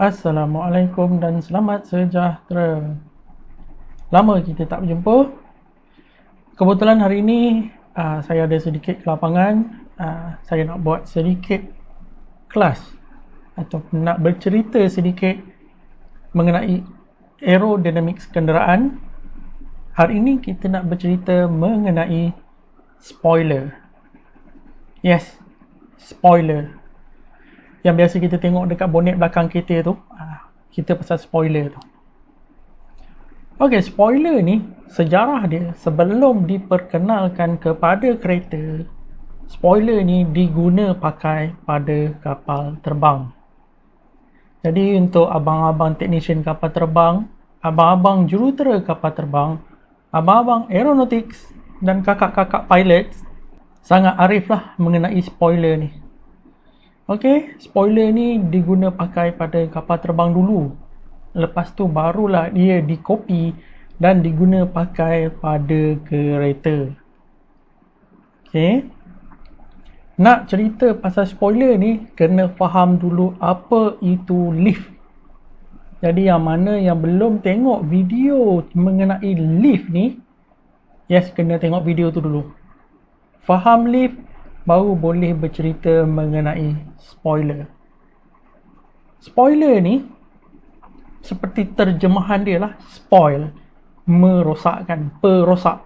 Assalamualaikum dan selamat sejahtera. Lama kita tak berjumpa. Kebetulan hari ini saya ada sedikit kelapangan. Saya nak buat sedikit kelas atau nak bercerita sedikit mengenai aerodynamics kenderaan. Hari ini kita nak bercerita mengenai spoiler. Yes, spoiler. Yang biasa kita tengok dekat bonet belakang kereta tu, kita pasal spoiler tu. Okey, spoiler ni sejarah dia sebelum diperkenalkan kepada kereta, spoiler ni diguna pakai pada kapal terbang. Jadi untuk abang-abang technician kapal terbang, abang-abang jurutera kapal terbang, abang-abang aeronautics dan kakak-kakak pilot sangat arif lah mengenai spoiler ni. Okey, spoiler ni diguna pakai pada kapal terbang dulu. Lepas tu barulah dia dikopi dan diguna pakai pada kereta. Okey. Nak cerita pasal spoiler ni, kena faham dulu apa itu lift. Jadi yang mana yang belum tengok video mengenai lift ni, yes, kena tengok video tu dulu. Faham lift, baru boleh bercerita mengenai spoiler. Spoiler ni seperti terjemahan dia lah, spoil, merosakkan, perosak.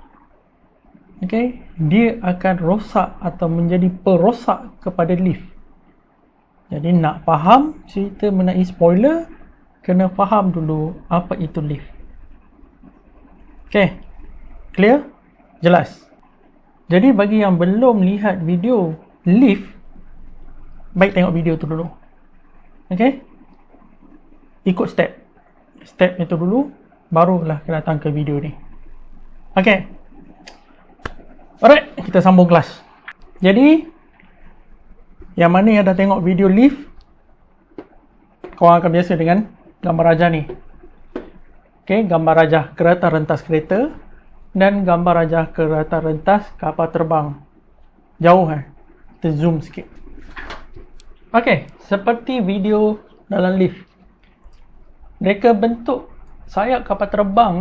Okey, dia akan rosak atau menjadi perosak kepada lift. Jadi nak faham cerita mengenai spoiler, kena faham dulu apa itu lift. Okey, clear? Jelas? Jadi bagi yang belum lihat video lift, baik tengok video tu dulu. Okey? Ikut step itu dulu, barulah kita datang ke video ni. Okey. Alright, kita sambung kelas. Jadi yang mana yang dah tengok video lift, korang akan biasa dengan gambar rajah ni. Okey, gambar rajah kereta rentas kereta dan gambar rajah kereta rentas kapal terbang. Jauh kita zoom sikit. Okey, seperti video dalam lift. Reka bentuk sayap kapal terbang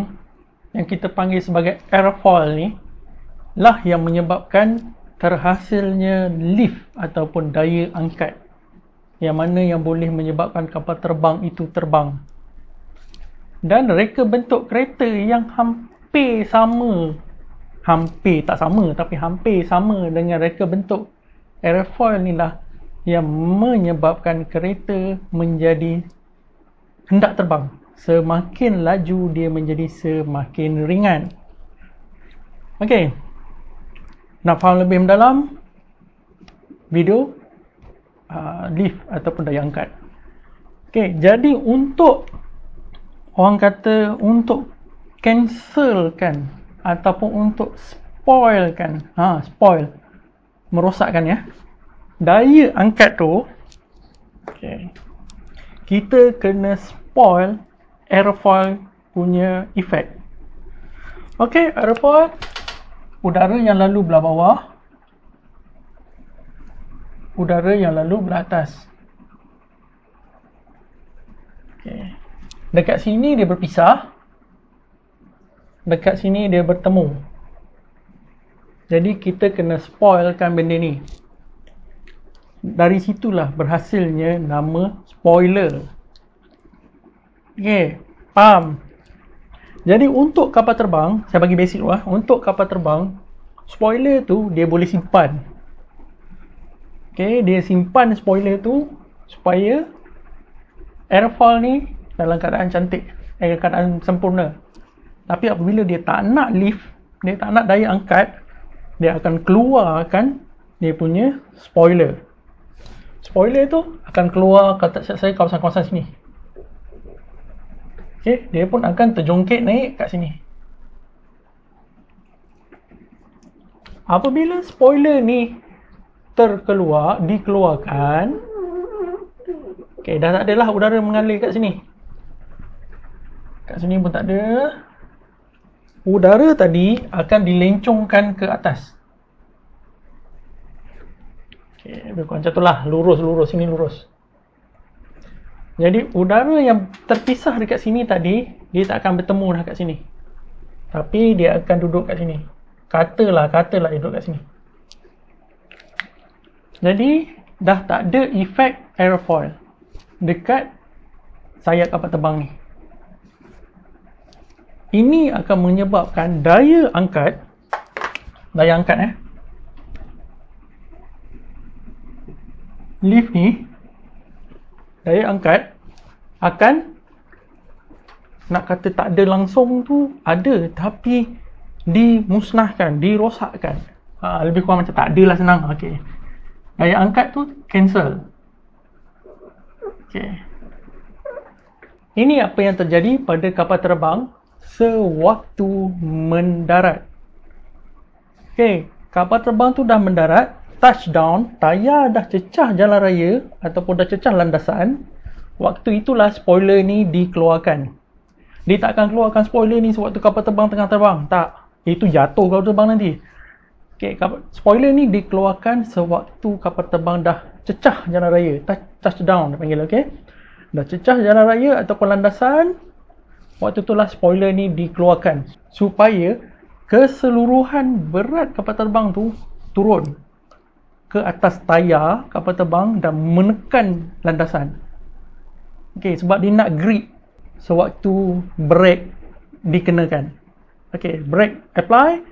yang kita panggil sebagai airfoil ni lah yang menyebabkan terhasilnya lift ataupun daya angkat. Yang mana yang boleh menyebabkan kapal terbang itu terbang. Dan reka bentuk kereta yang hampir sama, hampir tak sama tapi hampir sama dengan reka bentuk airfoil ni lah yang menyebabkan kereta menjadi hendak terbang. Semakin laju dia menjadi semakin ringan. Okey, nak faham lebih mendalam video lift ataupun daya angkat. Okey, jadi untuk orang kata untuk cancelkan ataupun untuk spoilkan, spoil, merosakkan ya, daya angkat tu, okay, kita kena spoil airfoil punya efek. Okay, airfoil, udara yang lalu belah bawah, udara yang lalu belah atas. Okay. Dekat sini dia berpisah, dekat sini dia bertemu. Jadi kita kena spoilkan benda ni. Dari situlah berhasilnya nama spoiler. Okey, faham? Jadi untuk kapal terbang, saya bagi basic dulu lah. Untuk kapal terbang, spoiler tu dia boleh simpan. Okey, dia simpan spoiler tu supaya airfoil ni dalam keadaan cantik, keadaan sempurna. Tapi apabila dia tak nak lift, dia tak nak daya angkat, dia akan keluarkan dia punya spoiler. Spoiler tu akan keluar kat saya kawasan-kawasan sini. Okey, dia pun akan terjongkit naik kat sini. Apabila spoiler ni dikeluarkan, okey, dah tak adalah udara mengalir kat sini. Kat sini pun tak ada. Udara tadi akan dilencongkan ke atas. Okey, lebih kurang macam itulah, lurus-lurus, sini lurus. Jadi udara yang terpisah dekat sini tadi, dia tak akan bertemu dah kat sini. Tapi dia akan duduk kat sini. Katalah duduk kat sini. Jadi dah tak ada efek aerofoil dekat sayap kapal terbang ni. Ini akan menyebabkan daya angkat lift ni, daya angkat akan, nak kata tak ada langsung tu, ada, tapi dimusnahkan, dirosakkan. Lebih kurang macam tak ada lah, senang. Okay. Daya angkat tu cancel. Okay. Ini apa yang terjadi pada kapal terbang sewaktu mendarat. Okay. Kapal terbang tu dah mendarat, touchdown, tayar dah cecah jalan raya ataupun dah cecah landasan. Waktu itulah spoiler ni dikeluarkan. Dia tak akan keluarkan spoiler ni sewaktu kapal terbang tengah terbang. Tak. Itu jatuh kapal terbang nanti. Okay, spoiler ni dikeluarkan sewaktu kapal terbang dah cecah jalan raya. Touchdown dia panggil, okay? Dah cecah jalan raya ataupun landasan. Waktu itulah spoiler ni dikeluarkan. Supaya keseluruhan berat kapal terbang tu turun ke atas tayar kapal terbang dan menekan landasan. Okay, sebab dia nak grip sewaktu brake dikenakan. Okay, brake apply.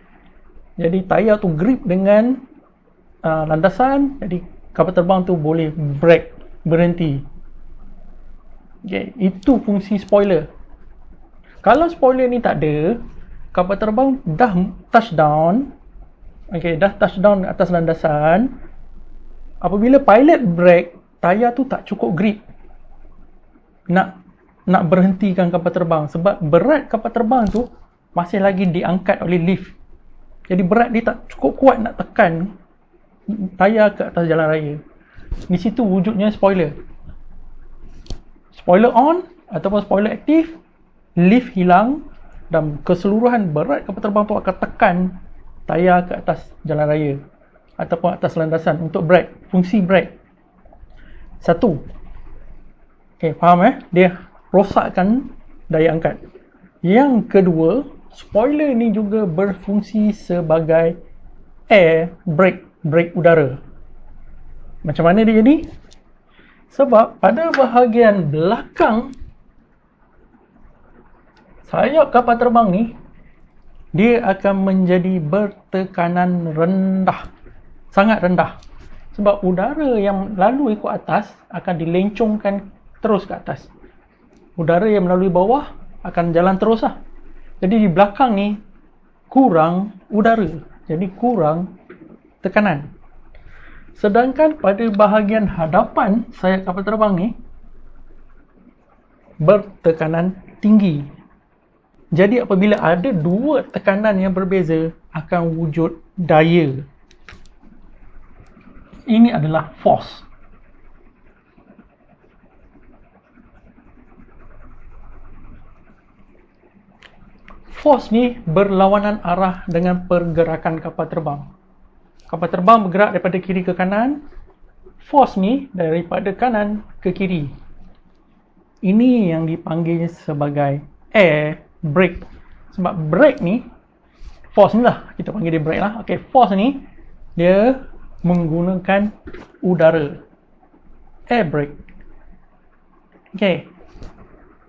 Jadi tayar tu grip dengan landasan. Jadi kapal terbang tu boleh brake, berhenti. Okay, itu fungsi spoiler. Kalau spoiler ni tak ada, kapal terbang dah touchdown. Okay, dah touchdown atas landasan. Apabila pilot brake, tayar tu tak cukup grip nak berhentikan kapal terbang, sebab berat kapal terbang tu masih lagi diangkat oleh lift. Jadi berat dia tak cukup kuat nak tekan tayar ke atas jalan raya. Di situ wujudnya spoiler. Spoiler on ataupun spoiler aktif, lift hilang dan keseluruhan berat kapal terbang tu akan tekan tayar ke atas jalan raya ataupun atas landasan untuk brake, fungsi brake. Satu. Okay, faham Dia rosakkan daya angkat. Yang kedua, spoiler ni juga berfungsi sebagai air brake udara. Macam mana dia jadi? Sebab pada bahagian belakang sayap kapal terbang ni, dia akan menjadi bertekanan rendah, sangat rendah. Sebab udara yang lalu ikut atas akan dilencongkan terus ke atas. Udara yang melalui bawah akan jalan terus lah. Jadi di belakang ni kurang udara, jadi kurang tekanan. Sedangkan pada bahagian hadapan sayap kapal terbang ni bertekanan tinggi. Jadi apabila ada dua tekanan yang berbeza, akan wujud daya. Ini adalah force. Force ni berlawanan arah dengan pergerakan kapal terbang. Kapal terbang bergerak daripada kiri ke kanan. Force ni daripada kanan ke kiri. Ini yang dipanggil sebagai air brake. Sebab brake ni, force ni lah, kita panggil dia brake lah. Okay, force ni dia menggunakan udara. Air brake. Okay,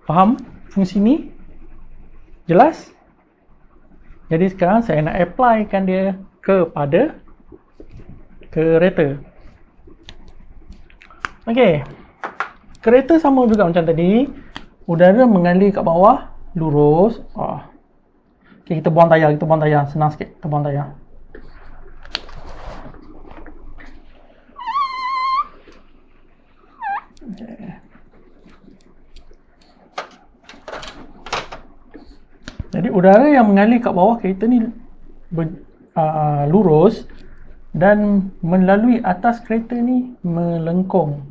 faham fungsi ni? Jelas? Jadi sekarang saya nak applykan dia kepada kereta. Okey. Kereta sama juga macam tadi. Udara mengalir kat bawah, lurus. Okey, kita buang tayar, senang sikit. Kita buang tayar. Okey. Jadi udara yang mengalir kat bawah kereta ni lurus dan melalui atas kereta ni melengkung.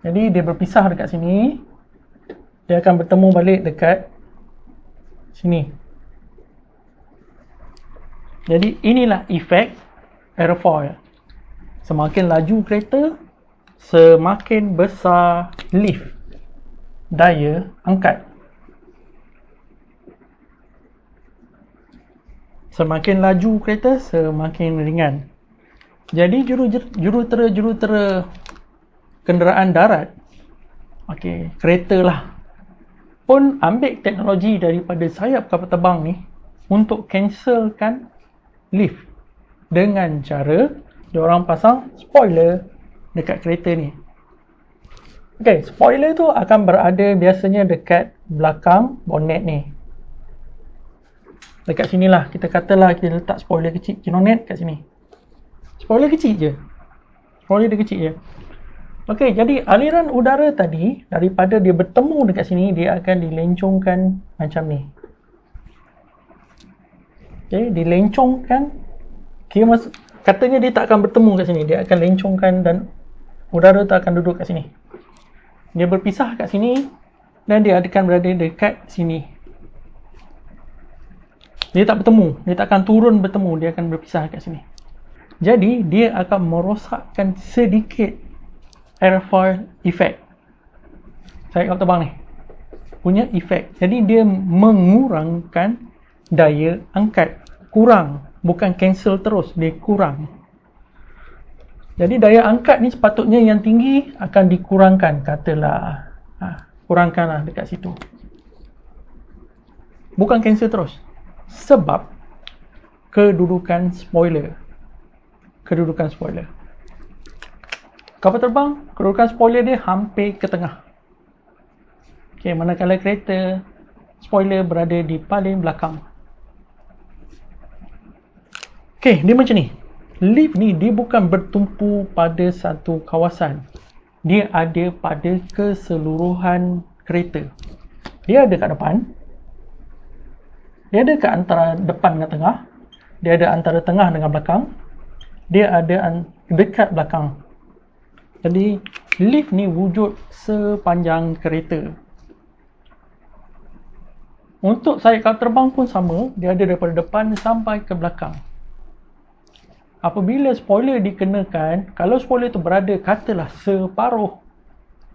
Jadi dia berpisah dekat sini. Dia akan bertemu balik dekat sini. Jadi inilah efek aerofoil. Semakin laju kereta, semakin besar lift, daya angkat. Semakin laju kereta, semakin ringan. Jadi jurutera kenderaan darat, okey, kereta lah, pun ambil teknologi daripada sayap kapal terbang ni untuk cancelkan lift dengan cara diorang pasang spoiler dekat kereta ni. Okey, spoiler tu akan berada biasanya dekat belakang bonnet ni. Dekat sinilah, kita katalah kita letak spoiler kecil, kinonet kat sini. Spoiler kecil je. Spoiler dia kecil je. Okey, jadi aliran udara tadi, daripada dia bertemu dekat sini, dia akan dilencongkan macam ni. Okey, dilencongkan. Katanya dia tak akan bertemu kat sini, dia akan lencongkan dan udara tu akan duduk kat sini. Dia berpisah kat sini dan dia akan berada dekat sini. Dia tak bertemu, dia tak akan turun bertemu, dia akan berpisah kat sini. Jadi, dia akan merosakkan sedikit airfoil effect. Sayap kapal terbang ni punya efek. Jadi, dia mengurangkan daya angkat. Kurang, bukan cancel terus, dia kurang. Jadi, daya angkat ni sepatutnya yang tinggi akan dikurangkan. Katalah, kurangkanlah dekat situ. Bukan cancel terus. Sebab kedudukan spoiler. Kapal terbang, kedudukan spoiler dia hampir ke tengah. Okey, manakala kereta, spoiler berada di paling belakang. Okey, dia macam ni. Lift ni dia bukan bertumpu pada satu kawasan. Dia ada pada keseluruhan kereta. Dia ada kat depan. Dia ada kat antara depan dengan tengah. Dia ada antara tengah dengan belakang. Dia ada dekat belakang. Jadi, lift ni wujud sepanjang kereta. Untuk sayap kapal terbang pun sama. Dia ada daripada depan sampai ke belakang. Apabila spoiler dikenakan, kalau spoiler tu berada katalah separuh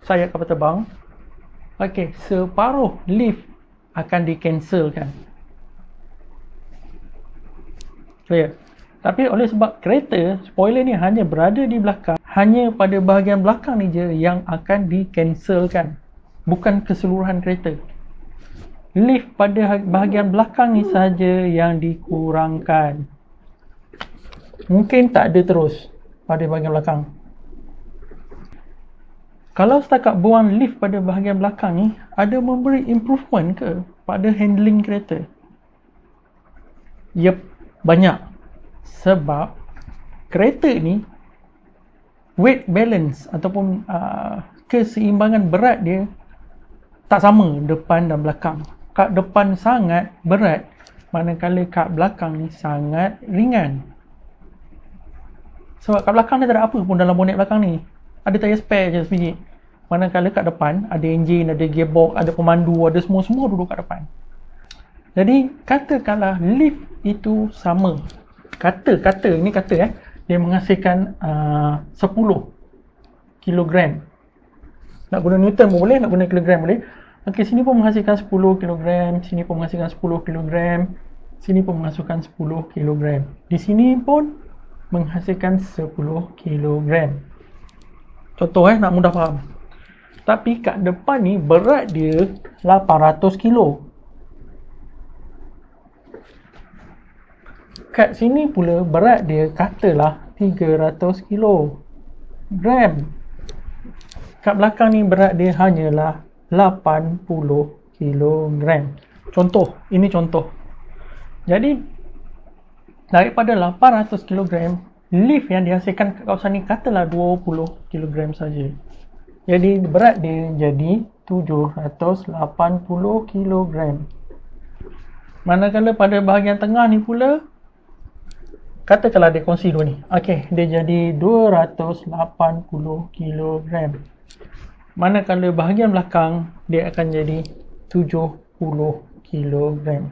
sayap kapal terbang, okey, separuh lift akan di-cancelkan. Clear? Tapi oleh sebab kereta, spoiler ni hanya berada di belakang, hanya pada bahagian belakang ni je yang akan di-cancelkan, bukan keseluruhan kereta. Lift pada bahagian belakang ni saja yang dikurangkan. Mungkin tak ada terus pada bahagian belakang. Kalau setakat buang lift pada bahagian belakang ni, ada memberi improvement ke pada handling kereta? Yep, banyak. Sebab kereta ni weight balance ataupun keseimbangan berat dia tak sama depan dan belakang. Kat depan sangat berat, manakala kat belakang ni sangat ringan. Sebab kat belakang ni tak ada apa pun dalam bonet belakang ni. Ada tayar spare je sebiji. Manakala kat depan ada enjin, ada gearbox, ada pemandu, ada semua duduk kat depan. Jadi katakanlah lift itu sama. Ini kata dia menghasilkan 10 kilogram. Nak guna Newton pun boleh, nak guna kilogram boleh. Okey, sini pun menghasilkan 10 kilogram, sini pun menghasilkan 10 kilogram, sini pun menghasilkan 10 kilogram. Di sini pun menghasilkan 10 kilogram. Contoh nak mudah faham. Tapi kat depan ni berat dia 800 kilo. Kat sini pula berat dia katalah 300 kilogram. Kat belakang ni berat dia hanyalah 80 kilogram. Contoh, ini contoh. Jadi daripada 800 kilogram, lift yang dihasilkan kat kawasan ni katalah 20 kilogram saja. Jadi berat dia jadi 780 kilogram. Manakala pada bahagian tengah ni pula, katakanlah dia kongsi dua ni. Okey, dia jadi 280 kilogram. Manakala bahagian belakang, dia akan jadi 70 kilogram.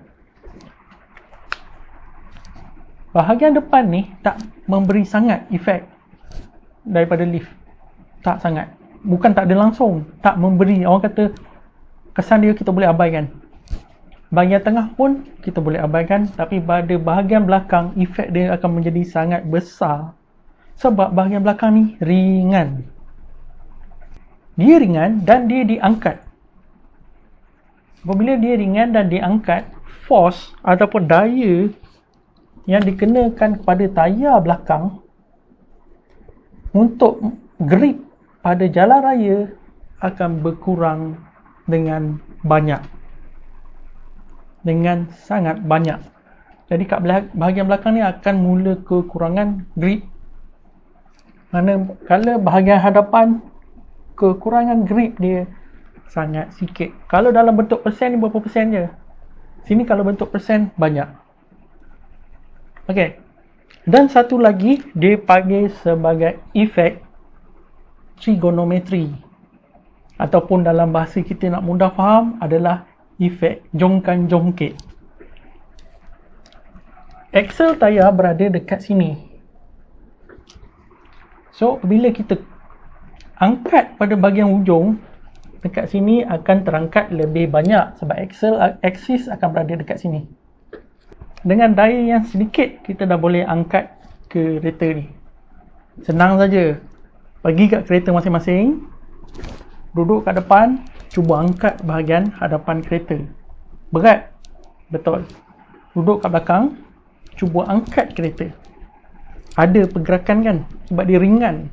Bahagian depan ni tak memberi sangat efek daripada lift. Tak sangat. Bukan tak ada langsung, tak memberi. Orang kata kesan dia kita boleh abaikan. Bahagian tengah pun kita boleh abaikan, tapi pada bahagian belakang efek dia akan menjadi sangat besar sebab bahagian belakang ni ringan. Dia ringan dan dia diangkat. Apabila dia ringan dan diangkat, force ataupun daya yang dikenakan kepada tayar belakang untuk grip pada jalan raya akan berkurang dengan banyak. Dengan sangat banyak. Jadi kat bahagian belakang ni akan mula kekurangan grip. Manakala bahagian hadapan kekurangan grip dia sangat sikit. Kalau dalam bentuk persen ni berapa persen je. Sini kalau bentuk persen banyak. Okey. Dan satu lagi dia panggil sebagai efek trigonometri. Ataupun dalam bahasa kita nak mudah faham adalah efek jongkan-jongkit. Aksel tayar berada dekat sini. So bila kita angkat pada bahagian ujung, dekat sini akan terangkat lebih banyak sebab aksis akan berada dekat sini. Dengan daya yang sedikit kita dah boleh angkat kereta ni. Senang saja. Pergi kat kereta masing-masing, duduk kat depan, cuba angkat bahagian hadapan kereta. Berat? Betul. Duduk kat belakang, cuba angkat kereta. Ada pergerakan kan? Sebab dia ringan.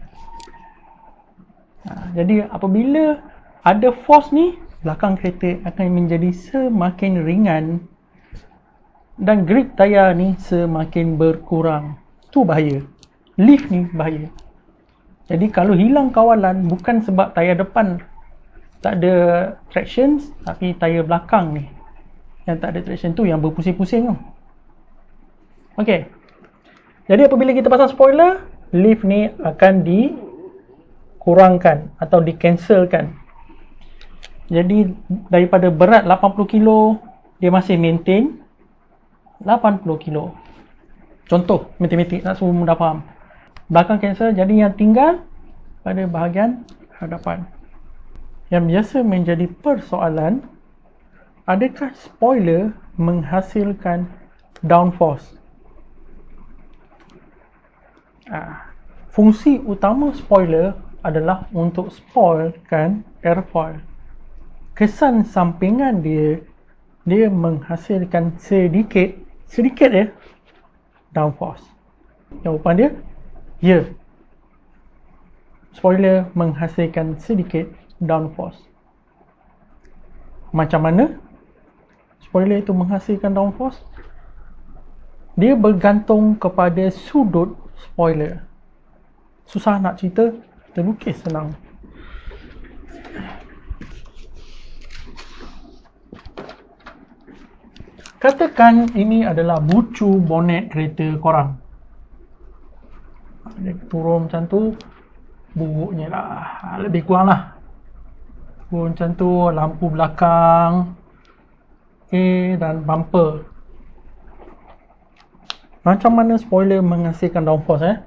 Jadi apabila ada force ni, belakang kereta akan menjadi semakin ringan dan grip tayar ni semakin berkurang. Tu bahaya. Lift ni bahaya. Jadi kalau hilang kawalan bukan sebab tayar depan tak ada traction, tapi tayar belakang ni yang tak ada traction tu yang berpusing-pusing tu. Okey. Jadi apabila kita pasang spoiler, lift ni akan dikurangkan atau di-cancelkan. Jadi daripada berat 80 kilo, dia masih maintain 80 kilo. Contoh matematik nak semua mudah faham. Belakang cancel, jadi yang tinggal pada bahagian hadapan. Yang biasa menjadi persoalan, adakah spoiler menghasilkan downforce? Fungsi utama spoiler adalah untuk spoilkan airfoil. Kesan sampingan dia menghasilkan sedikit ya downforce. Jawapan dia ya. Spoiler menghasilkan sedikit downforce. Macam mana spoiler itu menghasilkan downforce? Dia bergantung kepada sudut spoiler. Susah nak cerita, kita lukis senang. Katakan ini adalah bucu bonet kereta korang. Dia turun macam tu, buruknya lah, lebih kurang lah. Turun macam tu, lampu belakang, dan bumper. Macam mana spoiler menghasilkan downforce?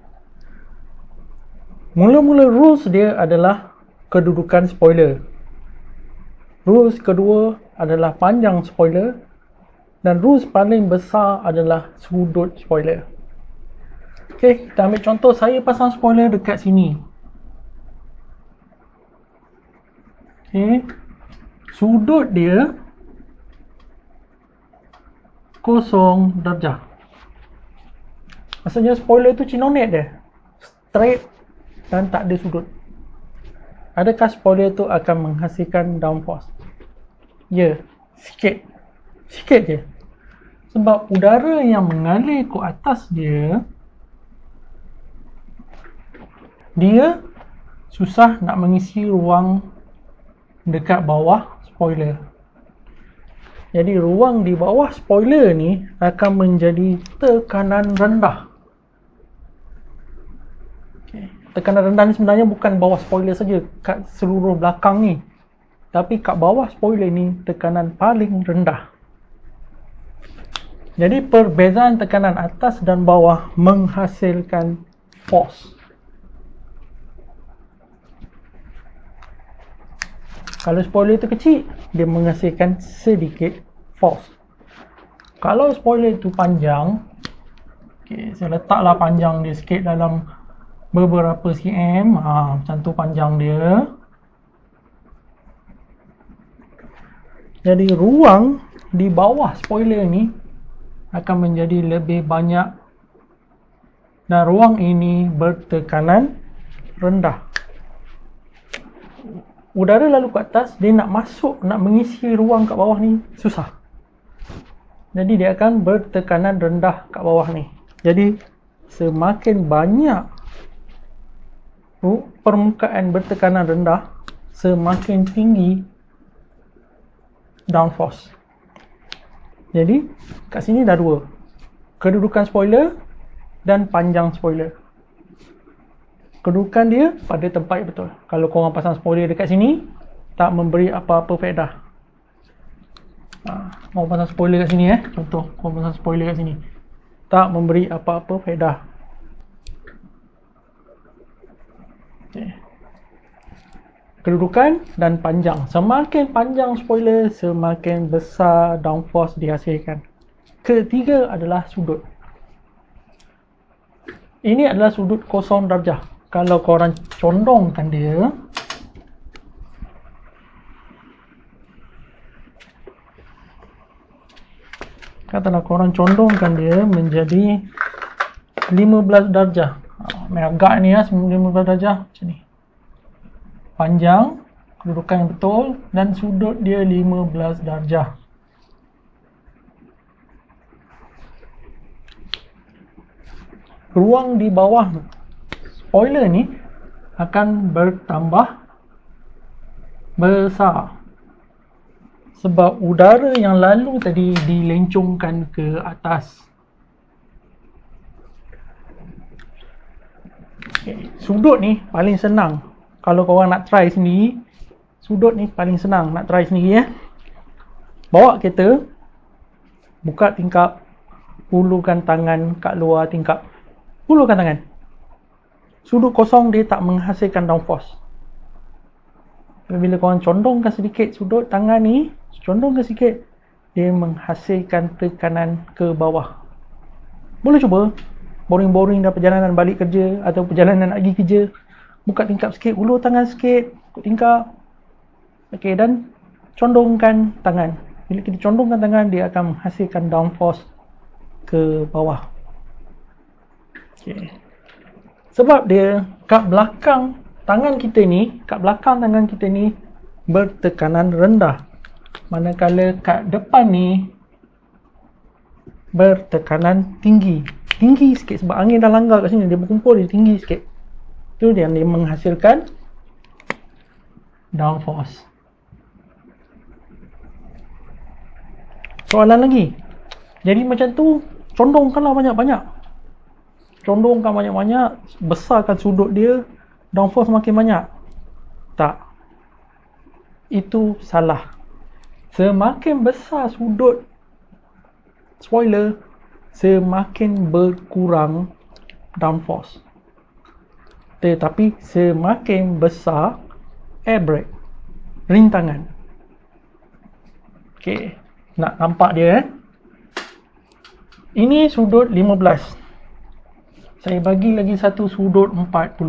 Mula-mula rules dia adalah kedudukan spoiler. Rules kedua adalah panjang spoiler. Dan rules paling besar adalah sudut spoiler. Okey, kita ambil contoh, saya pasang spoiler dekat sini. Okey, sudut dia 0 darjah. Maksudnya spoiler tu cinonet dia, straight dan tak ada sudut. Adakah spoiler tu akan menghasilkan downforce? Ya, sikit je. Sebab udara yang mengalir ke atas dia susah nak mengisi ruang dekat bawah spoiler. Jadi ruang di bawah spoiler ni akan menjadi tekanan rendah. Tekanan rendah ni sebenarnya bukan bawah spoiler saja, kat seluruh belakang ni. Tapi kat bawah spoiler ni tekanan paling rendah. Jadi perbezaan tekanan atas dan bawah menghasilkan force. Kalau spoiler tu kecil, dia menghasilkan sedikit force. Kalau spoiler tu panjang, okay, saya letaklah panjang dia sikit dalam beberapa cm. Macam tu panjang dia. Jadi ruang di bawah spoiler ni akan menjadi lebih banyak dan ruang ini bertekanan rendah. Udara lalu ke atas, dia nak masuk, nak mengisi ruang kat bawah ni susah. Jadi dia akan bertekanan rendah kat bawah ni. Jadi semakin banyak permukaan bertekanan rendah, semakin tinggi downforce. Jadi kat sini dah dua, kedudukan spoiler dan panjang spoiler. Kedudukan dia pada tempat yang betul. Kalau korang pasang spoiler dekat sini, tak memberi apa-apa faedah. Korang pasang spoiler kat sini contoh, korang pasang spoiler kat sini, tak memberi apa-apa faedah. Okay. Kedudukan dan panjang. Semakin panjang spoiler, semakin besar downforce dihasilkan. Ketiga adalah sudut. Ini adalah sudut 0 darjah. Kalau korang condongkan dia, katalah korang condongkan dia menjadi 15 darjah. Agak ni 15 darjah macam ni. Panjang, kedudukan yang betul, dan sudut dia 15 darjah. Ruang di bawah spoiler ni akan bertambah besar sebab udara yang lalu tadi dilencongkan ke atas. Okay. Sudut ni paling senang. Kalau korang nak try sendiri, sudut ni paling senang nak try sendiri Bawa kereta, buka tingkap, ulurkan tangan kat luar tingkap. Ulurkan tangan. Sudut kosong dia tak menghasilkan downforce. Bila korang condongkan sedikit sudut tangan ni, condongkan sikit, dia menghasilkan tekanan ke bawah. Boleh cuba. Boring-boring dah perjalanan balik kerja atau perjalanan nak pergi kerja, buka tingkap sikit, ulur tangan sikit, buka tingkap. Okey, dan condongkan tangan. Bila kita condongkan tangan, dia akan menghasilkan downforce ke bawah. Okey. Sebab dia kat belakang tangan kita ni, bertekanan rendah. Manakala kat depan ni bertekanan tinggi. Tinggi sikit sebab angin dah langgar kat sini, dia berkumpul, dia tinggi sikit. Itu yang dia menghasilkan downforce. Soalan lagi. Jadi macam tu, condongkanlah banyak-banyak. Condongkan banyak-banyak, besarkan sudut dia, downforce makin banyak. Tak. Itu salah. Semakin besar sudut spoiler, semakin berkurang downforce. Tetapi semakin besar air brake, rintangan. Okey, nak nampak dia Ini sudut 15. Saya bagi lagi satu sudut 45.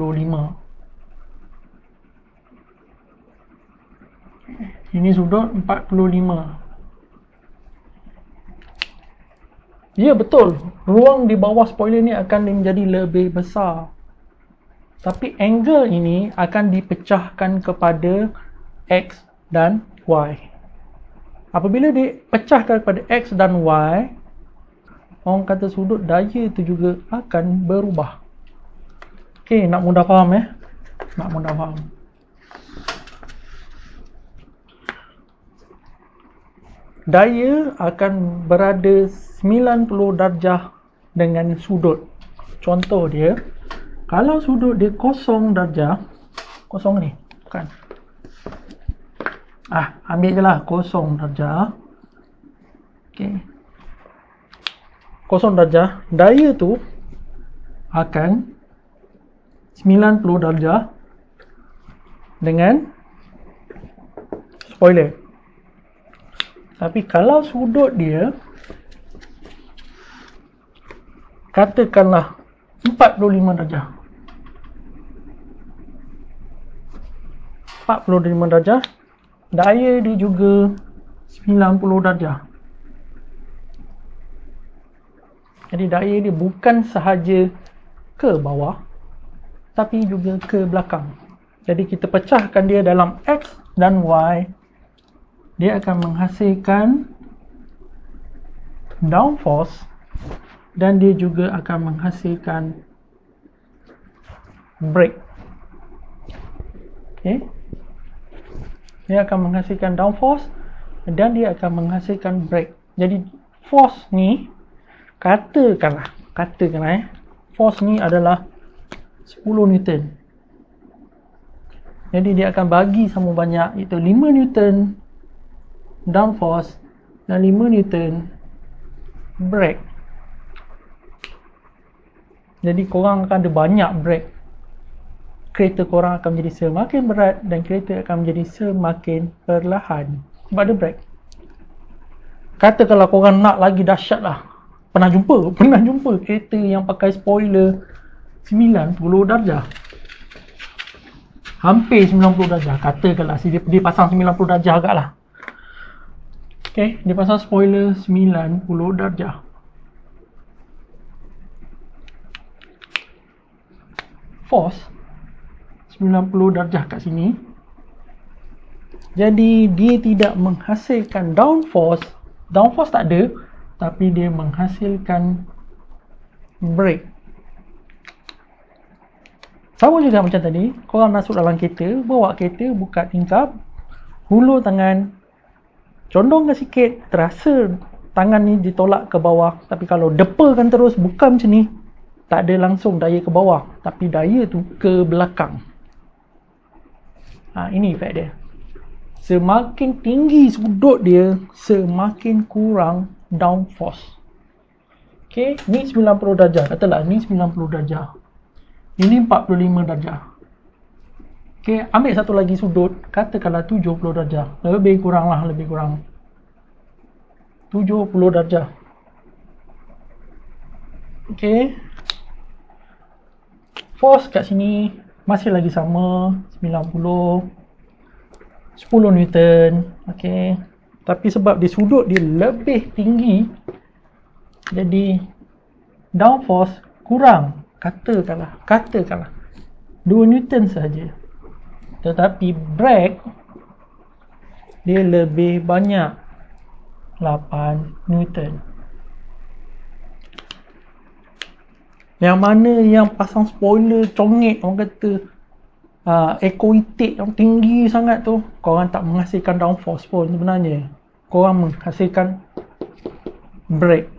Ini sudut 45. Ya, betul. Ruang di bawah spoiler ni akan menjadi lebih besar. Tapi angle ini akan dipecahkan kepada X dan Y. Apabila dipecahkan kepada X dan Y, orang kata sudut daya itu juga akan berubah. Okey, nak mudah faham Nak mudah faham. Daya akan berada 90 darjah dengan sudut. Contoh dia, kalau sudut dia 0 darjah, kosong ni, bukan. Ambil je lah 0 darjah. Okey. 0 darjah, daya tu akan 90 darjah dengan spoiler. Tapi kalau sudut dia katakanlah 45 darjah. 45 darjah. Daya dia juga 90 darjah. Jadi daya dia bukan sahaja ke bawah, tapi juga ke belakang. Jadi kita pecahkan dia dalam X dan Y. Dia akan menghasilkan downforce dan dia juga akan menghasilkan brake. Okay. Dia akan menghasilkan downforce dan dia akan menghasilkan brake. Jadi force ni katakanlah force ni adalah 10 Newton. Jadi dia akan bagi sama banyak, iaitu 5 Newton downforce dan 5 Newton brake. Jadi korang akan ada banyak brake. Kereta korang akan menjadi semakin berat dan kereta akan menjadi semakin perlahan sebab ada brake. Kata kalau korang nak lagi dahsyat lah, pernah jumpa kereta yang pakai spoiler 90 darjah. Hampir 90 darjah. Katakanlah dia pasang 90 darjah agak lah. Okay, dia pasang spoiler 90 darjah. Force 90 darjah kat sini. Jadi dia tidak menghasilkan downforce. Downforce tak ada, tapi dia menghasilkan brake. Sama juga macam tadi, korang masuk dalam kereta, bawa kereta, buka tingkap, hulur tangan, condongkan sikit, terasa tangan ni ditolak ke bawah. Tapi kalau depakan terus, bukan macam ni, tak ada langsung daya ke bawah, tapi daya tu ke belakang. Ini efek dia. Semakin tinggi sudut dia, semakin kurang downforce. Okay, ni 90 darjah, katalah ni 90 darjah. Ini 45 darjah. Okay, ambil satu lagi sudut, katakanlah 70 darjah. Lebih kurang 70 darjah. Okay. Force kat sini masih lagi sama, 90. 10 Newton. Okay. Tapi sebab di sudut dia lebih tinggi, jadi downforce kurang. Katakanlah 2 Newton sahaja. Tetapi brake dia lebih banyak, 8 Newton. Yang mana yang pasang spoiler congek, orang kata ekoitik yang tinggi sangat tu, korang tak menghasilkan downforce pun sebenarnya. Korang menghasilkan brake.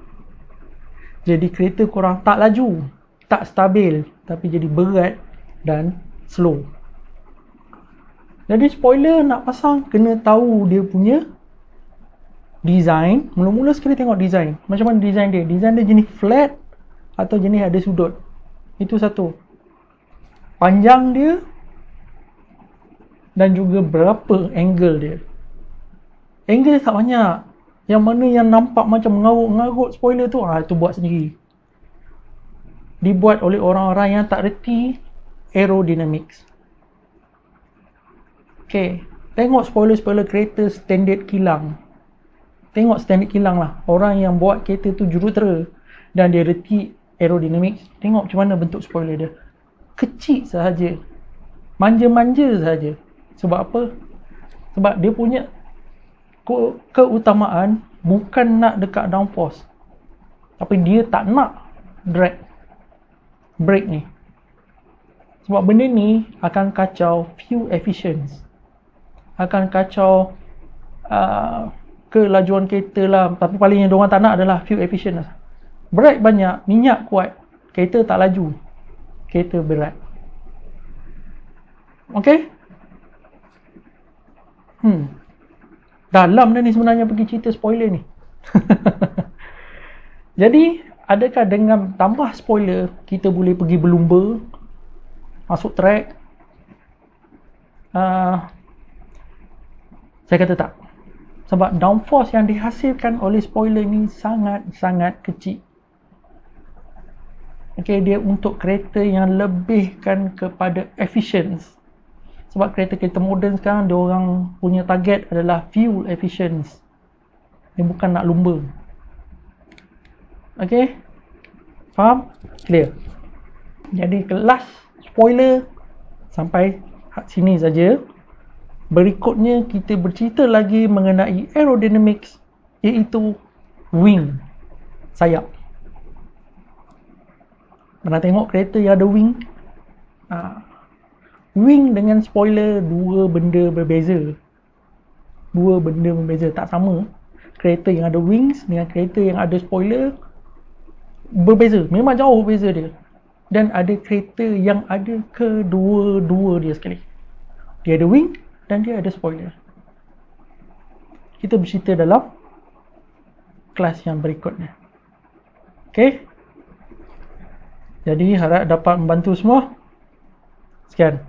Jadi kereta korang tak laju, tak stabil, tapi jadi berat dan slow. Jadi spoiler nak pasang, kena tahu dia punya design. Mula-mula sekali tengok design. Macam mana design dia? Design dia jenis flat atau jenis ada sudut. Itu satu. Panjang dia dan juga berapa angle dia. Angle dia tak banyak. Yang mana yang nampak macam mengarut-ngarut spoiler tu, itu buat sendiri. Dibuat oleh orang-orang yang tak reti aerodynamics. Okay, tengok spoiler-spoiler kereta standard kilang. Tengok standard kilang lah. Orang yang buat kereta tu jurutera dan dia reti aerodynamics. Tengok macam mana bentuk spoiler dia. Kecil sahaja. Manja-manja sahaja. Sebab apa? Sebab dia punya keutamaan bukan nak dekat downforce, tapi dia tak nak drag brake ni. Sebab benda ni akan kacau fuel efficiency, akan kacau kelajuan kereta lah. Tapi paling yang diorang tak nak adalah fuel efficient lah. Brake banyak, minyak kuat, kereta tak laju, kereta berat. Okay? Dalam dah ni sebenarnya pergi cerita spoiler ni. Jadi, adakah dengan tambah spoiler, kita boleh pergi berlumba, masuk track? Saya kata tak. Sebab downforce yang dihasilkan oleh spoiler ni sangat-sangat kecil. Okay, dia untuk kereta yang lebihkan kepada efficiency. Sebab kereta-kereta moden sekarang, dia orang punya target adalah fuel efficiency. Dia bukan nak lumba. Okay, faham? Clear? Jadi kelas spoiler sampai sini saja. Berikutnya kita bercerita lagi mengenai aerodynamics, iaitu wing, sayap. Pernah tengok kereta yang ada wing? Wing dengan spoiler dua benda berbeza. Tak sama. Kereta yang ada wings dengan kereta yang ada spoiler berbeza. Memang jauh berbeza dia. Dan ada kereta yang ada kedua-dua dia sekali. Dia ada wing dan dia ada spoiler. Kita bercerita dalam kelas yang berikutnya. Okay? Jadi harap dapat membantu semua. Sekian.